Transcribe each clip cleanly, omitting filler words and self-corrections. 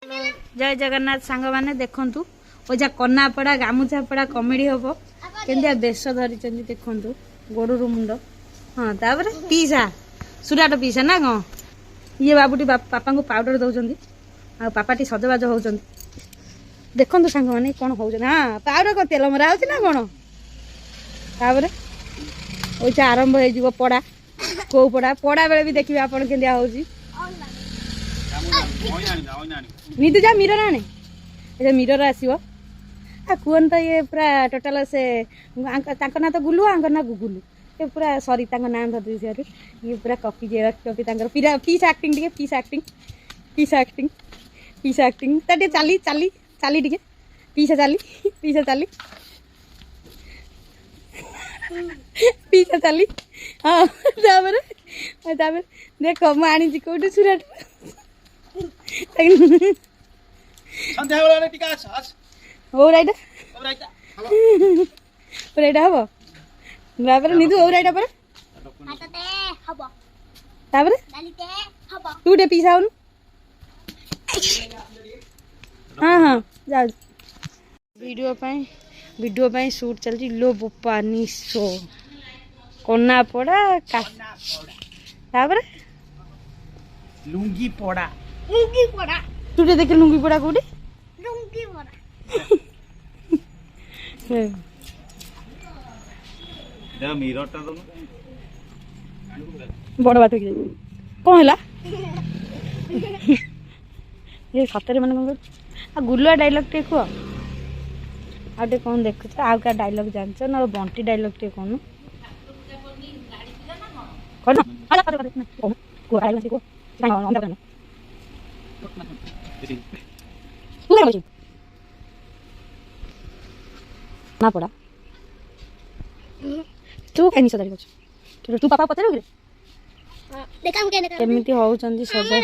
जय जगन्नाथ सांग मैंने देखु ओजा कन्नापड़ा गामुछापड़ा कमेडी हम केंदिया बेश धरी देखु गोड़ मुंड हाँ तापर पीसा सुराट पीसा ना कौन ये बाबूटी पापा को पाउडर दौरान आ पापाटी सजबाज होती देखु सांग मैंने कौन हो हाँ पाउडर को तेल मरा हो कौन तापर ओजा आरंभ हो पड़ा कौ पड़ा पड़ा बेले भी देखिए आप निदु जा मिरर आने ये मिरर आसो कहन तो ये पूरा टोटाल से ना तो गुलु आंक ना गुगुलु ये पूरा सॉरी ना धरती ये पूरा कॉपी कॉपी पीस एक्टिंग टे पीस एक्टिंग टे चली चली चली टे पीसा चली पीसा चली पीसा चली हाँ तापर देख मुझे कौटी सुराट ओराइटा हम तापर निदु ओराइटा पर तापर तू टे पीसा आउनु हाँ हाँ जा वीडियो पाई शूट चलती लो बोपा निशो कोना पड़ा तापर लुंगी पड़ा तू देखे लुंगी पड़ा कौटी बड़ बात कौन है ये सतरे मैंने कौन गुलुआ डायलॉग टे कह आटे कौन देखुच आ क्या डायलॉग जानच ना बंटी डायलॉग टे कौन ना पड़ा तू कहीं सदारी कर तू पापा पचार केमी होती सजा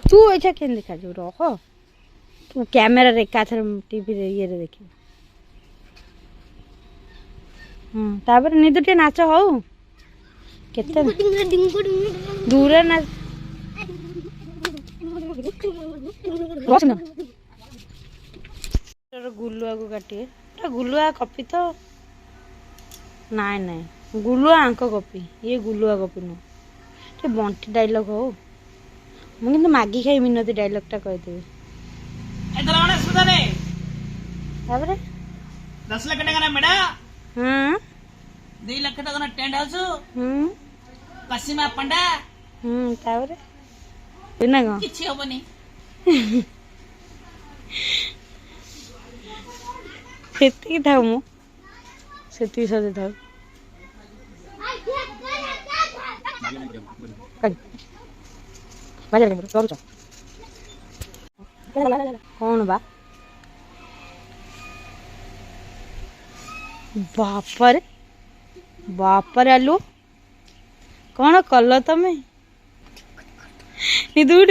तू ऐसा केन देखा जो रख तू कैमेरा रे एकाथर टीवी रे ये देख तापर निदु टे नाच हो केते दूर ना गुलुआ को काटे गुलुआ कॉपी तो नाई नाई गुलुआ आंक कॉपी ये गुलुआ कॉपी नुह बंटी डायलॉग हो मुझे मागी खाई मिनती डायलॉग टा कहदेवी 10 लाख टका मेड़ा हाँ 2 लाख टका टेंट हाउस पश्चिमा पंडा तापर ना कौन किछि होबनी सेती था मु सेती सजे था बाजार के करूछ कौन बा बापर आलू कौन कल तमें निदुड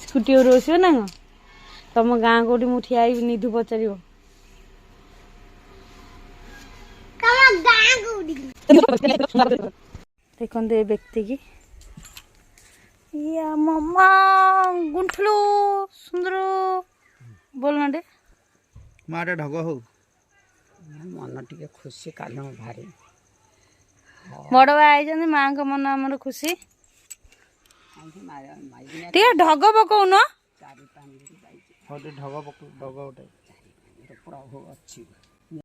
स्कूटी रोषो ना तुम गाँ कौटी मुझे ठिया निधु पचार देखते व्यक्ति की या मम्मा गुंठलू सुंदर बोलना टे माटे ढग हो मन टे खुशी काल भारी बड़ भाई आई माँ का मन आमर खुशी टे ढग पकौन ढग ढग गोटे अच्छी